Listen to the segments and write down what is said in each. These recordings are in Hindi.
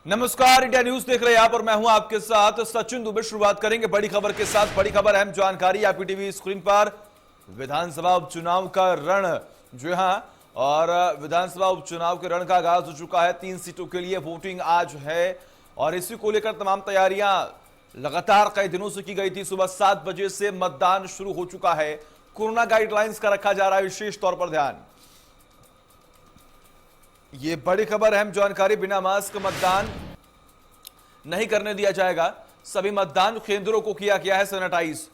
नमस्कार, इंडिया न्यूज देख रहे हैं आप और मैं हूं आपके साथ सचिन दुबे। शुरुआत करेंगे बड़ी खबर के साथ। बड़ी खबर, अहम जानकारी आपकी टीवी स्क्रीन पर। विधानसभा उपचुनाव का रण, जी हां, और विधानसभा उपचुनाव के रण का आगाज हो चुका है। 3 सीटों के लिए वोटिंग आज है और इसी को लेकर तमाम तैयारियां लगातार कई दिनों से की गई थी। सुबह 7 बजे से मतदान शुरू हो चुका है। कोरोना गाइडलाइंस का रखा जा रहा है विशेष तौर पर ध्यान। ये बड़ी खबर, अहम जानकारी। बिना मास्क मतदान नहीं करने दिया जाएगा। सभी मतदान केंद्रों को किया गया है सैनिटाइज।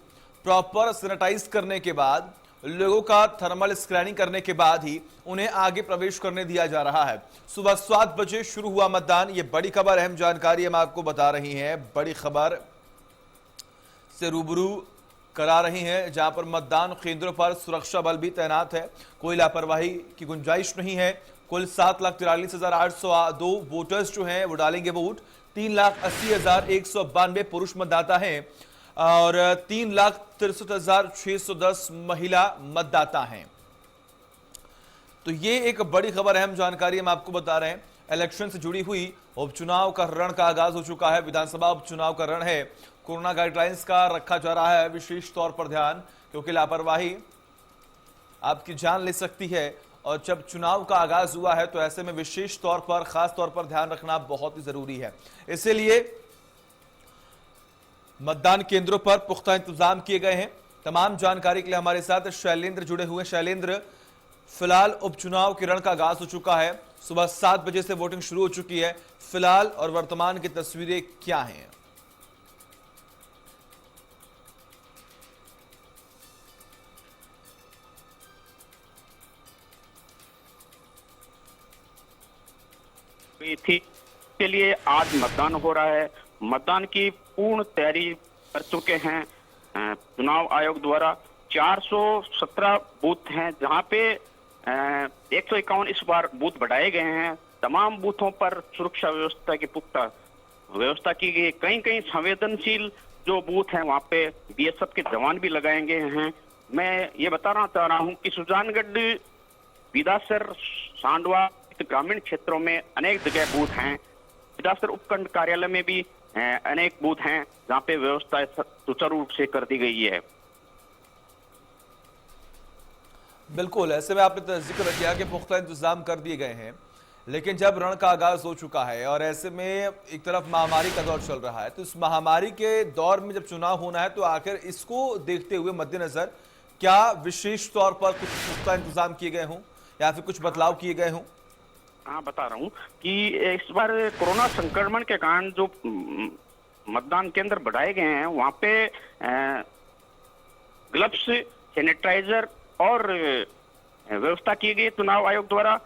प्रॉपर सैनिटाइज करने के बाद, लोगों का थर्मल स्कैनिंग करने के बाद ही उन्हें आगे प्रवेश करने दिया जा रहा है। सुबह 7 बजे शुरू हुआ मतदान। ये बड़ी खबर, अहम जानकारी हम आपको बता रही हैं। बड़ी खबर से रूबरू करा रही हैं, जहां पर मतदान केंद्रों पर सुरक्षा बल भी तैनात है। कोई लापरवाही की गुंजाइश नहीं है। कुल 7,43,802 वोटर्स जो हैं वो डालेंगे वोट। 3,80,192 पुरुष मतदाता हैं और 3,63,610 महिला मतदाता हैं। तो ये एक बड़ी खबर, अहम जानकारी हम आपको बता रहे हैं। इलेक्शन से जुड़ी हुई उपचुनाव का रण का आगाज हो चुका है। विधानसभा उपचुनाव का रण है। कोरोना गाइडलाइंस का रखा जा रहा है विशेष तौर पर ध्यान, क्योंकि लापरवाही आपकी जान ले सकती है। और जब चुनाव का आगाज हुआ है तो ऐसे में विशेष तौर पर, खास तौर पर ध्यान रखना बहुत ही जरूरी है। इसलिए मतदान केंद्रों पर पुख्ता इंतजाम किए गए हैं। तमाम जानकारी के लिए हमारे साथ शैलेंद्र जुड़े हुए हैं। शैलेंद्र, फिलहाल उपचुनाव के रण का आगाज हो चुका है। सुबह 7 बजे से वोटिंग शुरू हो चुकी है। फिलहाल और वर्तमान की तस्वीरें क्या हैं? थी के लिए आज मतदान हो रहा है। मतदान की पूर्ण तैयारी कर चुके हैं। चुनाव आयोग द्वारा 417 बूथ हैं, जहां पे 151 इस बार बूथ बढ़ाए गए हैं। तमाम बूथों पर सुरक्षा व्यवस्था की पुख्ता व्यवस्था की गई। कहीं कहीं संवेदनशील जो बूथ हैं वहां पे बीएसएफ के जवान भी लगाए गए हैं। मैं ये बताना चाह रहा हूं कि सुजानगढ़, बिदासर, सांडवा ग्रामीण क्षेत्रों में अनेक जगह बूथ हैं। बिदासर उपखंड कार्यालय में भी अनेक बूथ हैं जहां पे व्यवस्था सुचारू रूप से कर दी गई है। बिल्कुल, ऐसे में आपने जिक्र किया कि पुख्ता इंतजाम कर दिए गए हैं, लेकिन जब रण का आगाज हो चुका है और ऐसे में एक तरफ महामारी का दौर चल रहा है, तो इस महामारी के दौर में जब चुनाव होना है तो आखिर इसको देखते हुए मद्देनजर क्या विशेष तौर पर कुछ पुख्ता इंतजाम किए गए हों या फिर कुछ बदलाव किए गए हों? हाँ, बता रहा हूँ कि इस बार कोरोना संक्रमण के कारण जो मतदान केंद्र बढ़ाए गए हैं वहां पे ग्लव्स, सैनिटाइजर और व्यवस्था की गई चुनाव आयोग द्वारा।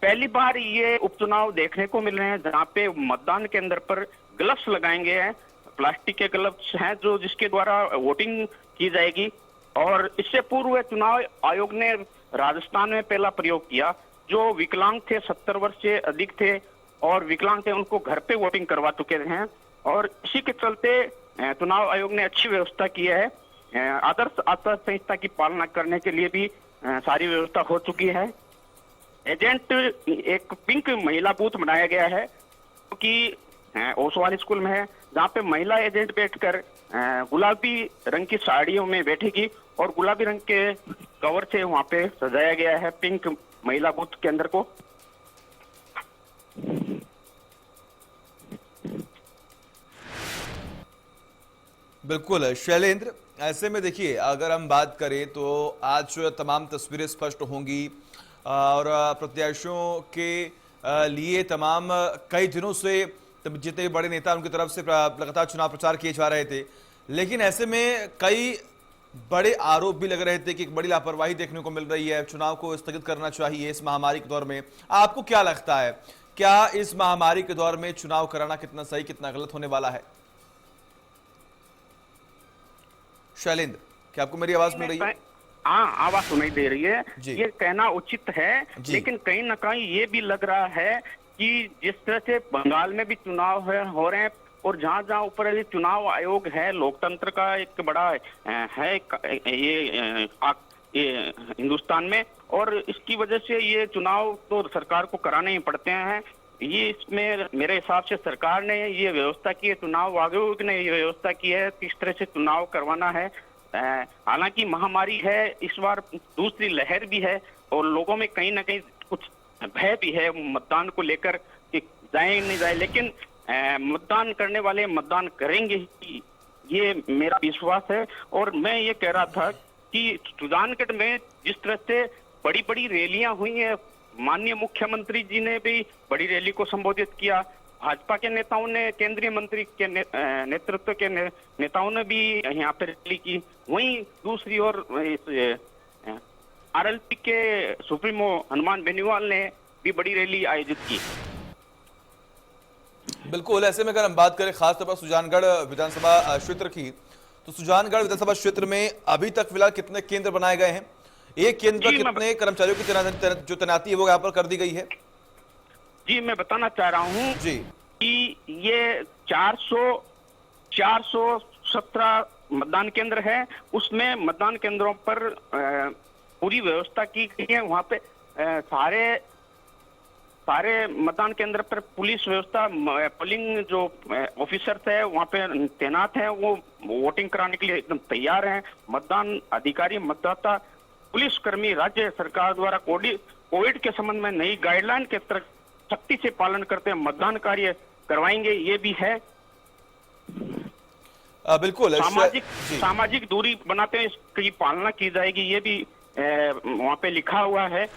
पहली बार ये उपचुनाव देखने को मिल रहे हैं जहां पे मतदान केंद्र पर ग्लव्स लगाएंगे हैं। प्लास्टिक के ग्लव्स हैं जो जिसके द्वारा वोटिंग की जाएगी। और इससे पूर्व चुनाव आयोग ने राजस्थान में पहला प्रयोग किया। जो विकलांग थे, 70 वर्ष से अधिक थे और विकलांग थे, उनको घर पे वोटिंग करवा चुके हैं। और इसी के चलते चुनाव आयोग ने अच्छी व्यवस्था की है। आदर्श आचार संहिता की पालना करने के लिए भी सारी व्यवस्था हो चुकी है। एजेंट, एक पिंक महिला बूथ बनाया गया है क्योंकि ओसवाल स्कूल में है, जहाँ पे महिला एजेंट बैठकर गुलाबी रंग की साड़ियों में बैठेगी और गुलाबी रंग के कवर से वहाँ पे सजाया गया है पिंक महिला बूथ के अंदर को। बिल्कुल शैलेंद्र, ऐसे में देखिए, अगर हम बात करें तो आज तमाम तस्वीरें स्पष्ट होंगी और प्रत्याशियों के लिए तमाम कई दिनों से जितने बड़े नेता उनकी तरफ से लगातार चुनाव प्रचार किए जा रहे थे, लेकिन ऐसे में कई बड़े आरोप भी लग रहे थे कि एक बड़ी लापरवाही देखने को मिल रही है। चुनाव को स्थगित करना चाहिए इस महामारी के दौर में। आपको क्या लगता है, क्या इस महामारी के दौर में चुनाव कराना कितना सही, कितना गलत होने वाला है? शैलेंद्र, क्या आपको मेरी आवाज मिल रही है? हाँ, आवाज सुनाई दे रही है। ये कहना उचित है, लेकिन कहीं ना कहीं ये भी लग रहा है कि जिस तरह से बंगाल में भी चुनाव हो रहे हैं और जहां जहां ऊपर चुनाव आयोग है, लोकतंत्र का एक बड़ा है ये हिंदुस्तान में, और इसकी वजह से ये चुनाव तो सरकार को कराने ही पड़ते हैं। ये इसमें मेरे हिसाब से सरकार ने ये व्यवस्था की है, चुनाव आयोग ने ये व्यवस्था की है किस तरह से चुनाव करवाना है। हालांकि महामारी है, इस बार दूसरी लहर भी है और लोगों में कहीं ना कहीं कुछ भय भी है मतदान को लेकर कि जाए नहीं जाए, लेकिन मतदान करने वाले मतदान करेंगे ही, ये मेरा विश्वास है। और मैं ये कह रहा था कि सुजानगढ़ में जिस तरह से बड़ी बड़ी रैलियां हुई हैं, माननीय मुख्यमंत्री जी ने भी बड़ी रैली को संबोधित किया, भाजपा के नेताओं ने, केंद्रीय मंत्री के नेतृत्व के नेताओं ने भी यहाँ पे रैली की। वहीं दूसरी ओर आरएलपी के सुप्रीमो हनुमान बेनीवाल ने भी बड़ी रैली आयोजित की। बिल्कुल, ऐसे में अगर हम बात करें खासतौर पर सुजानगढ़ विधानसभा क्षेत्र की, तो सुजानगढ़ विधानसभा क्षेत्र में अभी तक फिलहाल कितने केंद्र बनाए गए हैं? एक केंद्र पर कितने कर्मचारियों की जो तैनाती है वो यहाँ पर कर दी गई है? जी मैं बताना चाह रहा हूँ जी कि ये 417 मतदान केंद्र है, उसमें मतदान केंद्रों पर पूरी व्यवस्था की गई है। वहाँ पे सारे मतदान केंद्र पर पुलिस व्यवस्था, पोलिंग जो ऑफिसर्स है वहाँ पे तैनात हैं, वो वोटिंग कराने के लिए एकदम तैयार हैं। मतदान अधिकारी, मतदाता, पुलिसकर्मी राज्य सरकार द्वारा कोविड के संबंध में नई गाइडलाइन के तहत सख्ती से पालन करते हैं मतदान कार्य करवाएंगे, ये भी है। बिल्कुल, सामाजिक दूरी बनाते हैं, इसकी पालना की जाएगी, ये भी वहाँ पे लिखा हुआ है।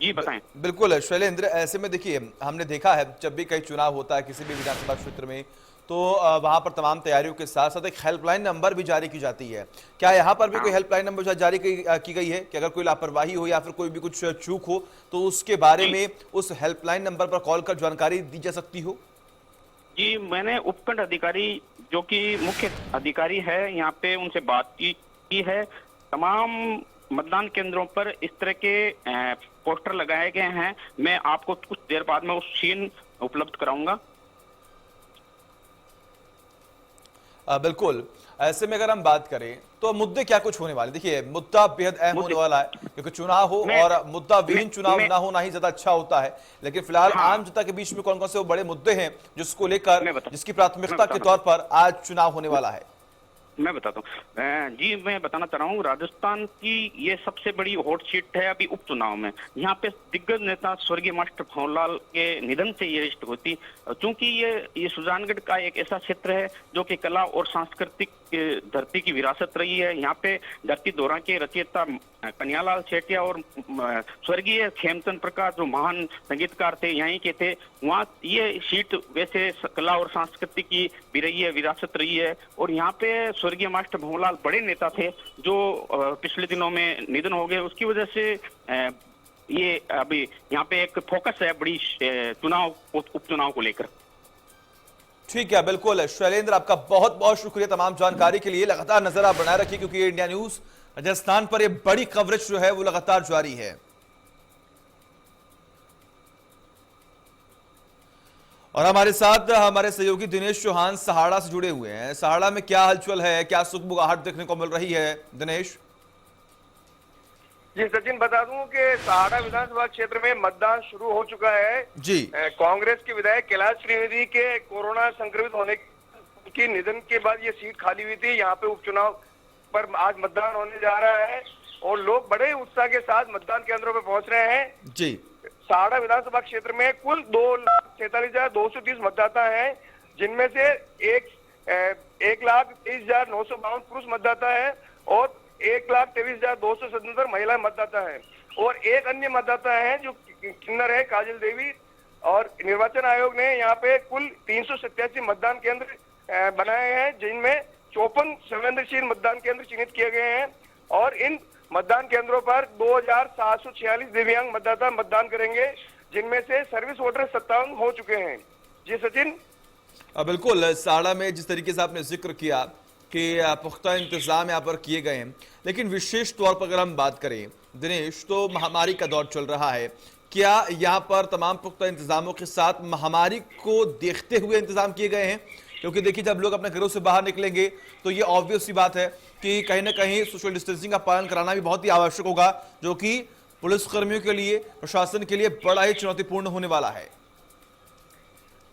जी बताएं। बिल्कुल शैलेंद्र, ऐसे में देखिए हमने देखा है जब भी कई चुनाव होता है किसी भी विधानसभा क्षेत्र में, तो वहां पर तमाम तैयारियों के साथ साथ एक हेल्पलाइन नंबर भी जारी की जाती है। क्या यहाँ पर भी कोई हेल्पलाइन नंबर जारी की गई है कि अगर कोई लापरवाही हो या फिर कोई भी कुछ चूक हो तो उसके बारे में उस हेल्पलाइन नंबर पर कॉल कर जानकारी दी जा सकती हो? जी मैंने उपखंड अधिकारी जो कि मुख्य अधिकारी है यहाँ पे उनसे बात की है। तमाम मतदान केंद्रों पर इस तरह के पोस्टर लगाए गए हैं। मैं आपको कुछ देर बाद में उस सीन उपलब्ध कराऊंगा। बिल्कुल, ऐसे में अगर हम बात करें तो मुद्दे क्या कुछ होने वाले? देखिए मुद्दा बेहद अहम होने वाला है क्योंकि चुनाव हो और मुद्दा विहीन चुनाव ना होना ही ज्यादा अच्छा होता है। लेकिन फिलहाल आम जनता के बीच में कौन कौन से वो बड़े मुद्दे हैं जिसको लेकर, जिसकी प्राथमिकता के तौर पर आज चुनाव होने वाला है? मैं बताता हूँ जी, मैं बताना चाह रहा हूँ राजस्थान की ये सबसे बड़ी हॉट सीट है अभी उपचुनाव में। यहाँ पे दिग्गज नेता स्वर्गीय मास्टर भंवरलाल के निधन से ये रिश्त होती, क्योंकि ये सुजानगढ़ का एक ऐसा क्षेत्र है जो कि कला और सांस्कृतिक धरती की विरासत रही है। यहाँ पे धरती दौरा के रचयिता कन्हैयालाल सेठिया और स्वर्गीय खेमचंद प्रकाश जो महान संगीतकार थे यहीं के थे। वहाँ ये सीट वैसे कला और संस्कृति की भी रही है, विरासत रही है। और यहाँ पे स्वर्गीय मास्टर भंवरलाल बड़े नेता थे जो पिछले दिनों में निधन हो गए। उसकी वजह से ये अभी यहाँ पे एक फोकस है बड़ी उपचुनाव को लेकर। ठीक है, बिल्कुल शैलेंद्र, आपका बहुत बहुत शुक्रिया तमाम जानकारी के लिए। लगातार नजर आप बनाए रखिए क्योंकि इंडिया न्यूज राजस्थान पर ये बड़ी कवरेज जो है वो लगातार जारी है। और हमारे साथ हमारे सहयोगी दिनेश चौहान सहाड़ा से जुड़े हुए हैं। सहाड़ा में क्या हलचल है, क्या सुगबुगाहट देखने को मिल रही है दिनेश? जी सचिन, बता दूं कि सहाड़ा विधानसभा क्षेत्र में मतदान शुरू हो चुका है जी। कांग्रेस के विधायक कैलाश त्रिवेदी के कोरोना संक्रमित होने के निधन के बाद ये सीट खाली हुई थी। यहाँ पे उपचुनाव पर आज मतदान होने जा रहा है और लोग बड़े उत्साह के साथ मतदान केंद्रों पर पहुंच रहे हैं जी। सहाड़ा विधानसभा क्षेत्र में कुल 2,47,230 मतदाता हैं, जिनमें से 1,23,952 पुरुष मतदाता है और 1,23,277 महिला मतदाता है और एक अन्य मतदाता है जो किन्नर है, काजल देवी। और निर्वाचन आयोग ने यहाँ पे कुल 387 मतदान केंद्र बनाए हैं, जिनमें 54 संवेदनशील मतदान केंद्र चिन्हित किए गए हैं और इन मतदान केंद्रों पर 2,746 दिव्यांग मतदाता मतदान करेंगे, जिनमें से सर्विस वोटर 57 हो चुके हैं। जी सचिन। बिल्कुल, सहाड़ा में जिस तरीके से आपने जिक्र किया कि पुख्ता इंतजाम यहाँ पर किए गए हैं, लेकिन विशेष तौर पर अगर हम बात करें दिनेश, तो महामारी का दौर चल रहा है। क्या यहाँ पर तमाम पुख्ता इंतजामों के साथ महामारी को देखते हुए इंतजाम किए गए हैं? क्योंकि देखिए जब लोग अपने घरों से बाहर निकलेंगे तो ये ऑब्वियस सी बात है कि कहीं ना कहीं सोशल डिस्टेंसिंग का पालन कराना भी बहुत ही आवश्यक होगा, जो कि पुलिसकर्मियों के लिए, प्रशासन के लिए बड़ा ही चुनौतीपूर्ण होने वाला है।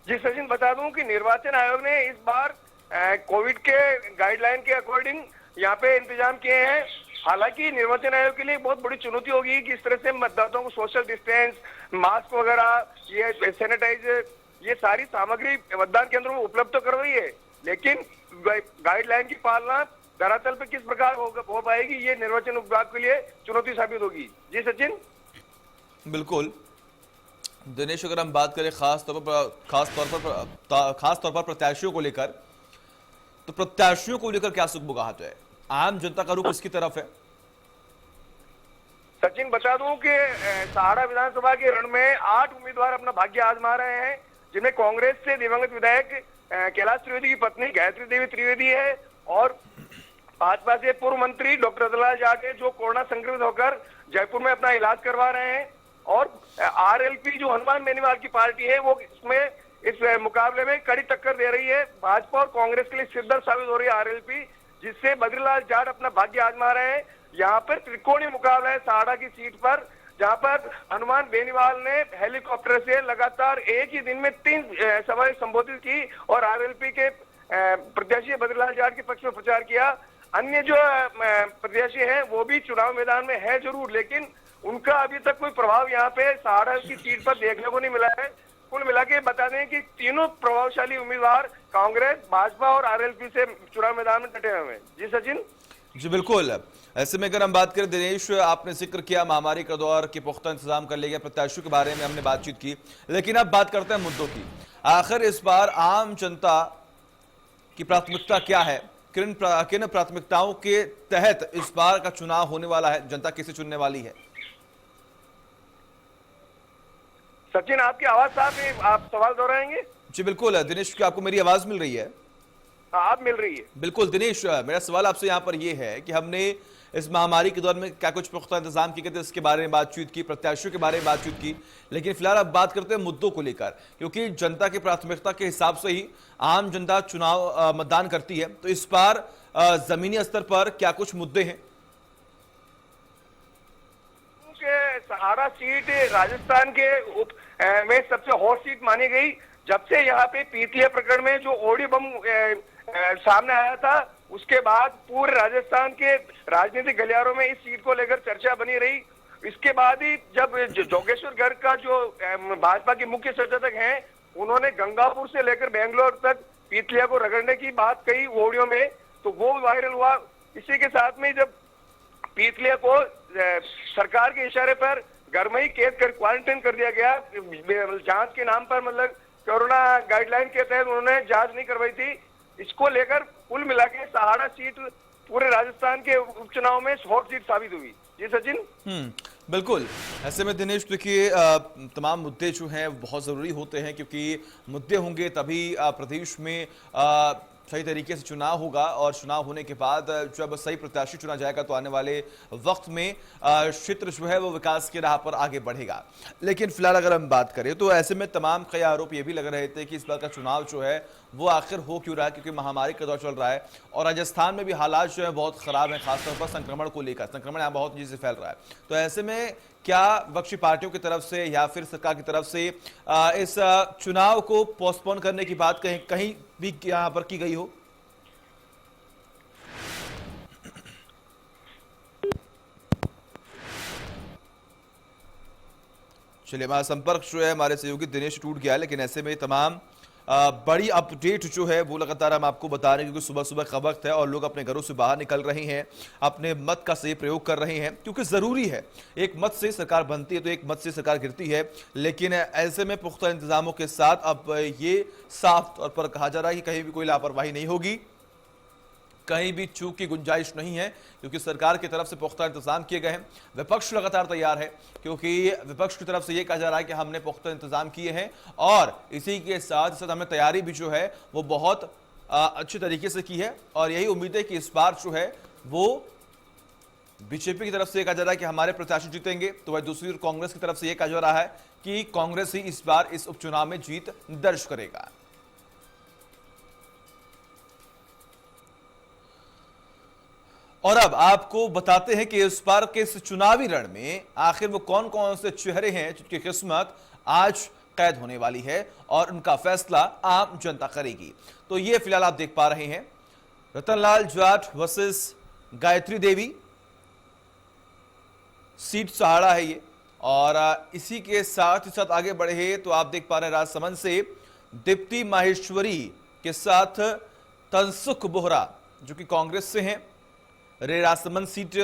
जी सचिन, बता दूं कि निर्वाचन आयोग ने इस बार कोविड के गाइडलाइन के अकॉर्डिंग यहाँ पे इंतजाम किए हैं। हालांकि निर्वाचन आयोग के लिए बहुत बड़ी चुनौती होगी कि इस तरह से मतदाताओं को सोशल डिस्टेंस, मास्क वगैरह, ये सैनिटाइजर, ये सारी सामग्री मतदान केंद्रों में उपलब्ध तो करवाई है, लेकिन गाइडलाइन की पालना धरातल पे किस प्रकार हो पाएगी, ये निर्वाचन विभाग के लिए चुनौती साबित होगी। जी सचिन। बिल्कुल दिनेश, अगर हम बात करें खास तौर पर प्रत्याशियों को लेकर, तो प्रत्याशियों को लेकर क्या सुगबुगाहट है? आम जनता का रुख किसकी तरफ है? सचिन, बता दूं कि सहाड़ा विधानसभा के रण में 8 उम्मीदवार अपना भाग्य आजमा रहे हैं, जिनमें कांग्रेस से दिवंगत विधायक कैलाश त्रिवेदी की पत्नी गायत्री देवी त्रिवेदी है और भाजपा से पूर्व मंत्री डॉक्टर रतनलाल जाटे, जो कोरोना संक्रमित होकर जयपुर में अपना इलाज करवा रहे हैं, और आरएलपी जो हनुमान बेनीवाल की पार्टी है, वो इसमें इस मुकाबले में कड़ी टक्कर दे रही है। भाजपा और कांग्रेस के लिए सिरदर्द साबित हो रही है आरएलपी, जिससे बद्रीलाल जाट अपना भाग्य आजमा रहे हैं। यहाँ पर त्रिकोणीय मुकाबला है सहाड़ा की सीट पर, जहाँ पर हनुमान बेनीवाल ने हेलीकॉप्टर से लगातार एक ही दिन में 3 सभाएं संबोधित की और आरएलपी के प्रत्याशी बद्रीलाल जाट के पक्ष में प्रचार किया। अन्य जो प्रत्याशी हैं वो भी चुनाव मैदान में है जरूर, लेकिन उनका अभी तक कोई प्रभाव यहाँ पे सहाड़ा की सीट पर देखने को नहीं मिला है। कुल मिला के बता दें कि तीनों प्रभावशाली उम्मीदवार कांग्रेस, भाजपा और आरएलपी से चुनाव मैदान में डटे हुए हैं। जी सचिन। जी बिल्कुल, ऐसे में अगर हम बात करें दिनेश, आपने जिक्र किया महामारी का दौर के पुख्ता इंतजाम कर लिया, प्रत्याशियों के बारे में हमने बातचीत की, लेकिन अब बात करते हैं मुद्दों की। आखिर इस बार आम जनता की प्राथमिकता क्या है? किन प्राथमिकताओं के तहत इस बार का चुनाव होने वाला है? जनता किसे चुनने वाली है? सचिन, आपकी आवाज साफ है, आप सवाल दोहराएंगे? जी बिल्कुल दिनेश, क्या आपको मेरी आवाज मिल रही है? हाँ, आप मिल रही है। बिल्कुल दिनेश, मेरा सवाल आपसे यहाँ पर यह है कि हमने इस महामारी के दौर में क्या कुछ पुख्ता इंतजाम किए थे, इसके बारे में बातचीत की, प्रत्याशियों के बारे में बातचीत की, लेकिन फिलहाल अब बात करते हैं मुद्दों को लेकर, क्योंकि जनता की प्राथमिकता के हिसाब से ही आम जनता चुनाव मतदान करती है। तो इस बार जमीनी स्तर पर क्या कुछ मुद्दे हैं? सहाड़ा सीट राजस्थान के में सबसे हॉट सीट मानी गई। जब से यहाँ पे पीतलिया प्रकरण में जो ओडी बम सामने आया था, उसके बाद पूरे राजस्थान के राजनीतिक गलियारों में इस सीट को लेकर चर्चा बनी रही। इसके बाद ही जब जोगेश्वर गर्ग का जो भाजपा के मुख्य सचेतक हैं, उन्होंने गंगापुर से लेकर बेंगलोर तक पीतलिया को रगड़ने की बात कही ऑडियो में, तो वो वायरल हुआ। इसी के साथ में जब पीतलिया को सरकार के इशारे पर घर में ही कैद कर क्वारंटाइन कर दिया गया, जांच के नाम पर, मतलब कोरोना गाइडलाइन के तहत उन्होंने जांच नहीं करवाई थी। इसको लेकर कुल मिला के सहाड़ा सीट पूरे राजस्थान के उपचुनाव में हॉट सीट साबित हुई। जी सचिन। बिल्कुल, ऐसे में दिनेश देखिए, तमाम मुद्दे जो हैं बहुत ज़रूरी होते हैं, क्योंकि मुद्दे होंगे तभी प्रदेश में सही तरीके से चुनाव होगा, और चुनाव होने के बाद जब सही प्रत्याशी चुना जाएगा तो आने वाले वक्त में क्षेत्र जो है वो विकास की राह पर आगे बढ़ेगा। लेकिन फिलहाल अगर हम बात करें तो ऐसे में तमाम कई आरोप ये भी लग रहे थे कि इस बार का चुनाव जो है वो आखिर हो क्यों रहा है, क्योंकि महामारी का दौर चल रहा है और राजस्थान में भी हालात जो है बहुत खराब है, खासतौर पर संक्रमण को लेकर। संक्रमण यहाँ बहुत तेजी से फैल रहा है। तो ऐसे में क्या विपक्षी पार्टियों की तरफ से या फिर सरकार की तरफ से इस चुनाव को पोस्टपोन करने की बात कहीं भी यहाँ पर की गई हो? चलिए, हमारा संपर्क जो है हमारे सहयोगी दिनेश टूट गया है, लेकिन ऐसे में तमाम बड़ी अपडेट जो है वो लगातार हम आपको बता रहे हैं, क्योंकि सुबह सुबह का वक्त है और लोग अपने घरों से बाहर निकल रहे हैं, अपने मत का सही प्रयोग कर रहे हैं, क्योंकि ज़रूरी है। एक मत से सरकार बनती है तो एक मत से सरकार गिरती है, लेकिन ऐसे में पुख्ता इंतजामों के साथ अब ये साफ तौर पर कहा जा रहा है कि कहीं भी कोई लापरवाही नहीं होगी, कहीं भी चूक की गुंजाइश नहीं है, क्योंकि सरकार की तरफ से पुख्ता इंतजाम किए गए हैं। विपक्ष लगातार तैयार है, क्योंकि विपक्ष की तरफ से यह कहा जा रहा है कि हमने पुख्ता इंतजाम किए हैं और इसी के साथ हमने तैयारी भी जो है वो बहुत अच्छे तरीके से की है, और यही उम्मीद है कि इस बार जो है वो बीजेपी की तरफ से कहा जा रहा है कि हमारे प्रत्याशी जीतेंगे, तो वह दूसरी ओर कांग्रेस की तरफ से यह कहा जा रहा है कि कांग्रेस ही इस बार इस उपचुनाव में जीत दर्ज करेगा। और अब आपको बताते हैं कि इस बार के इस चुनावी रण में आखिर वो कौन कौन से चेहरे हैं जिनकी किस्मत आज कैद होने वाली है और उनका फैसला आम जनता करेगी। तो ये फिलहाल आप देख पा रहे हैं रतनलाल जाट वर्सेस गायत्री देवी, सीट सहाड़ा है ये। और इसी के साथ ही साथ आगे बढ़े हैं तो आप देख पा रहे हैं राजसमंद से दीप्ति माहेश्वरी के साथ तनसुख बोहरा जो कि कांग्रेस से हैं। राजसमंद सीट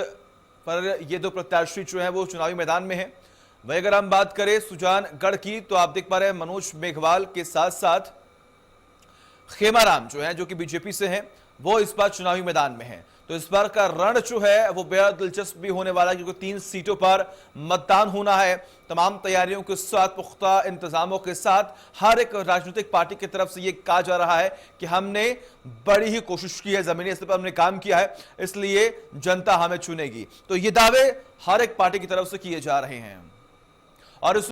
पर ये दो प्रत्याशी जो हैं वो चुनावी मैदान में हैं। वही अगर हम बात करें सुजानगढ़ की तो आप देख पा रहे हैं मनोज मेघवाल के साथ साथ खेमाराम जो है जो कि बीजेपी से हैं वो इस बार चुनावी मैदान में हैं। तो इस बार का रण जो है वो बेहद दिलचस्प भी होने वाला है क्योंकि 3 सीटों पर मतदान होना है। तमाम तैयारियों के साथ, पुख्ता इंतजामों के साथ हर एक राजनीतिक पार्टी की तरफ से ये कहा जा रहा है कि हमने बड़ी ही कोशिश की है, जमीनी स्तर पर हमने काम किया है, इसलिए जनता हमें चुनेगी। तो ये दावे हर एक पार्टी की तरफ से किए जा रहे हैं और इस